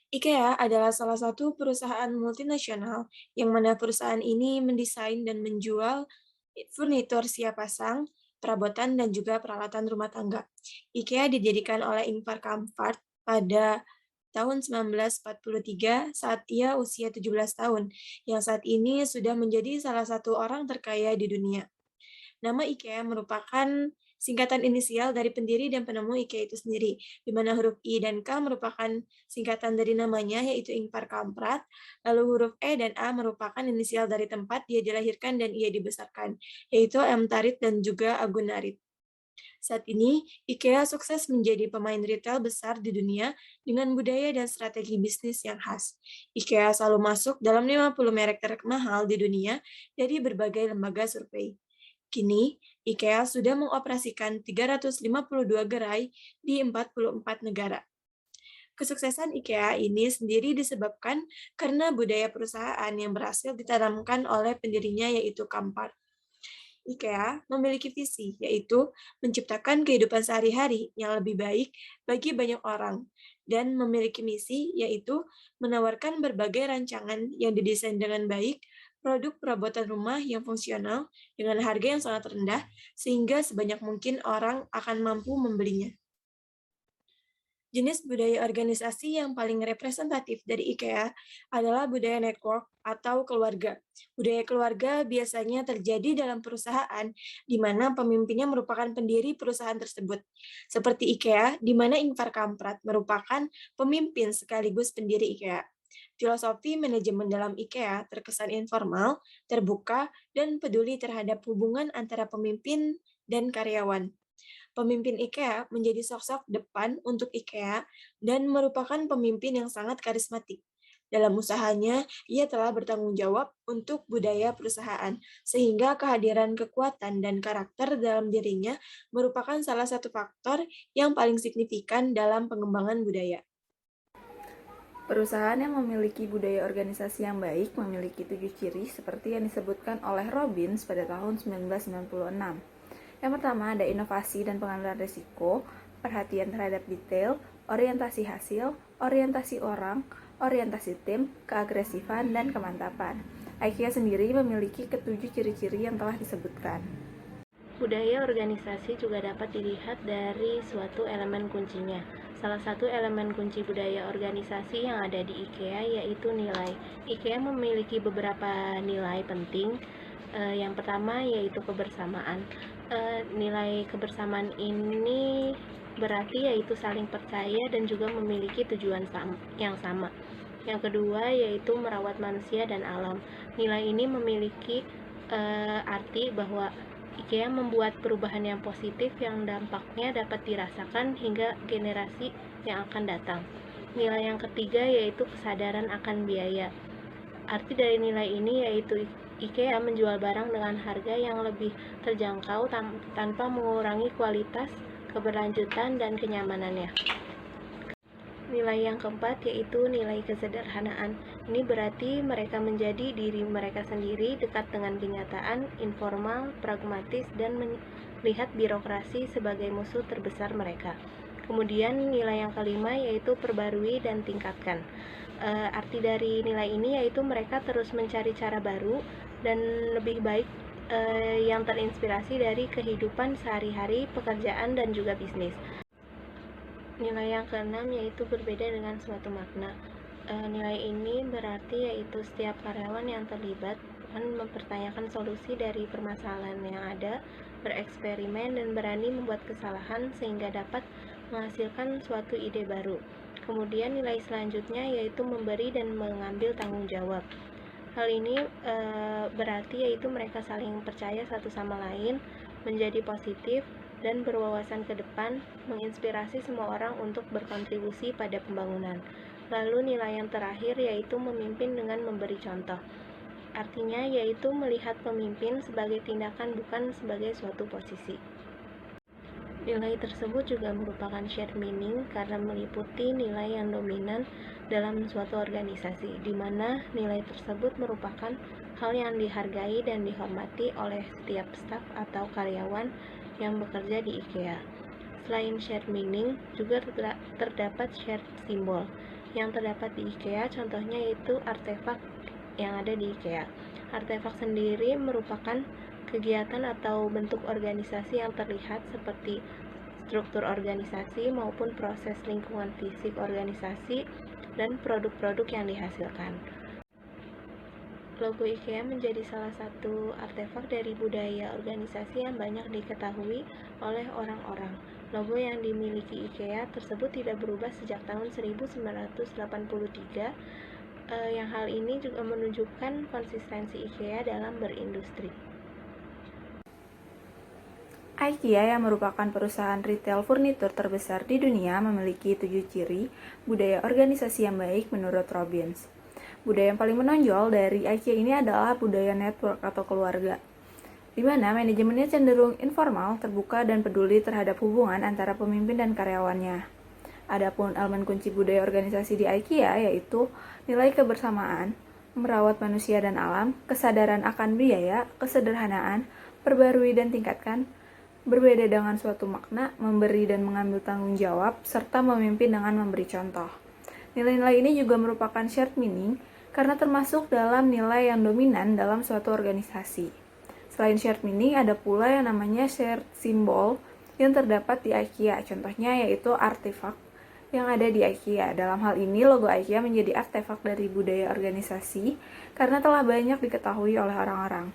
IKEA adalah salah satu perusahaan multinasional yang mana perusahaan ini mendesain dan menjual furnitur siap pasang, perabotan, dan juga peralatan rumah tangga. IKEA didirikan oleh Ingvar Kamprad pada tahun 1943 saat ia usia 17 tahun, yang saat ini sudah menjadi salah satu orang terkaya di dunia. Nama IKEA merupakan singkatan inisial dari pendiri dan penemu IKEA itu sendiri, di mana huruf I dan K merupakan singkatan dari namanya, yaitu Ingvar Kamprad, lalu huruf E dan A merupakan inisial dari tempat dia dilahirkan dan ia dibesarkan, yaitu M. Tarit dan juga Agun Narit. Saat ini, IKEA sukses menjadi pemain retail besar di dunia dengan budaya dan strategi bisnis yang khas. IKEA selalu masuk dalam 50 merek termahal di dunia dari berbagai lembaga survei. Kini, IKEA sudah mengoperasikan 352 gerai di 44 negara. Kesuksesan IKEA ini sendiri disebabkan karena budaya perusahaan yang berhasil ditanamkan oleh pendirinya yaitu Kampar. IKEA memiliki visi, yaitu menciptakan kehidupan sehari-hari yang lebih baik bagi banyak orang, dan memiliki misi, yaitu menawarkan berbagai rancangan yang didesain dengan baik, produk perabotan rumah yang fungsional dengan harga yang sangat rendah, sehingga sebanyak mungkin orang akan mampu membelinya. Jenis budaya organisasi yang paling representatif dari IKEA adalah budaya network atau keluarga. Budaya keluarga biasanya terjadi dalam perusahaan di mana pemimpinnya merupakan pendiri perusahaan tersebut. Seperti IKEA, di mana Ingvar Kamprad merupakan pemimpin sekaligus pendiri IKEA. Filosofi manajemen dalam IKEA terkesan informal, terbuka, dan peduli terhadap hubungan antara pemimpin dan karyawan. Pemimpin IKEA menjadi sosok depan untuk IKEA dan merupakan pemimpin yang sangat karismatik. Dalam usahanya, ia telah bertanggung jawab untuk budaya perusahaan, sehingga kehadiran kekuatan dan karakter dalam dirinya merupakan salah satu faktor yang paling signifikan dalam pengembangan budaya. Perusahaan yang memiliki budaya organisasi yang baik memiliki 7 ciri seperti yang disebutkan oleh Robbins pada tahun 1996. Yang pertama ada inovasi dan pengambilan risiko, perhatian terhadap detail, orientasi hasil, orientasi orang, orientasi tim, keagresifan, dan kemantapan. IKEA sendiri memiliki ketujuh ciri-ciri yang telah disebutkan. Budaya organisasi juga dapat dilihat dari suatu elemen kuncinya. Salah satu elemen kunci budaya organisasi yang ada di IKEA yaitu nilai. IKEA memiliki beberapa nilai penting. Yang pertama yaitu kebersamaan. Nilai kebersamaan ini berarti yaitu saling percaya dan juga memiliki tujuan yang sama. Yang kedua yaitu merawat manusia dan alam. Nilai ini memiliki arti bahwa IKEA membuat perubahan yang positif yang dampaknya dapat dirasakan hingga generasi yang akan datang. Nilai yang ketiga yaitu kesadaran akan biaya. Arti dari nilai ini yaitu IKEA menjual barang dengan harga yang lebih terjangkau tanpa mengurangi kualitas, keberlanjutan, dan kenyamanannya. Nilai yang keempat yaitu nilai kesederhanaan. Ini berarti mereka menjadi diri mereka sendiri, dekat dengan kenyataan, informal, pragmatis, dan melihat birokrasi sebagai musuh terbesar mereka. Kemudian nilai yang kelima yaitu perbarui dan tingkatkan. Arti dari nilai ini yaitu mereka terus mencari cara baru dan lebih baik yang terinspirasi dari kehidupan sehari-hari, pekerjaan, dan juga bisnis. Nilai yang keenam yaitu berbeda dengan suatu makna. Nilai ini berarti yaitu setiap karyawan yang terlibat akan mempertanyakan solusi dari permasalahan yang ada, bereksperimen dan berani membuat kesalahan sehingga dapat menghasilkan suatu ide baru. Kemudian nilai selanjutnya yaitu memberi dan mengambil tanggung jawab. Hal ini berarti yaitu mereka saling percaya satu sama lain, menjadi positif, dan berwawasan ke depan, menginspirasi semua orang untuk berkontribusi pada pembangunan. Lalu nilai yang terakhir yaitu memimpin dengan memberi contoh. Artinya yaitu melihat pemimpin sebagai tindakan bukan sebagai suatu posisi. Nilai tersebut juga merupakan shared meaning karena meliputi nilai yang dominan dalam suatu organisasi, di mana nilai tersebut merupakan hal yang dihargai dan dihormati oleh setiap staf atau karyawan yang bekerja di IKEA. Selain shared meaning, juga terdapat shared symbol. yang terdapat di IKEA, contohnya yaitu artefak yang ada di IKEA. Artefak sendiri merupakan kegiatan atau bentuk organisasi yang terlihat seperti struktur organisasi maupun proses lingkungan fisik organisasi dan produk-produk yang dihasilkan. Logo IKEA menjadi salah satu artefak dari budaya organisasi yang banyak diketahui oleh orang-orang. Logo yang dimiliki IKEA tersebut tidak berubah sejak tahun 1983, yang hal ini juga menunjukkan konsistensi IKEA dalam berindustri. IKEA yang merupakan perusahaan retail furnitur terbesar di dunia memiliki 7 ciri budaya organisasi yang baik menurut Robbins. Budaya yang paling menonjol dari IKEA ini adalah budaya network atau keluarga, di mana manajemennya cenderung informal, terbuka, dan peduli terhadap hubungan antara pemimpin dan karyawannya. Adapun elemen kunci budaya organisasi di IKEA yaitu nilai kebersamaan, merawat manusia dan alam, kesadaran akan biaya, kesederhanaan, perbarui dan tingkatkan, berbeda dengan suatu makna, memberi dan mengambil tanggung jawab, serta memimpin dengan memberi contoh. Nilai-nilai ini juga merupakan shared meaning karena termasuk dalam nilai yang dominan dalam suatu organisasi. Selain shared meaning, ada pula yang namanya shared symbol yang terdapat di IKEA. Contohnya yaitu artefak yang ada di IKEA. Dalam hal ini, logo IKEA menjadi artefak dari budaya organisasi karena telah banyak diketahui oleh orang-orang.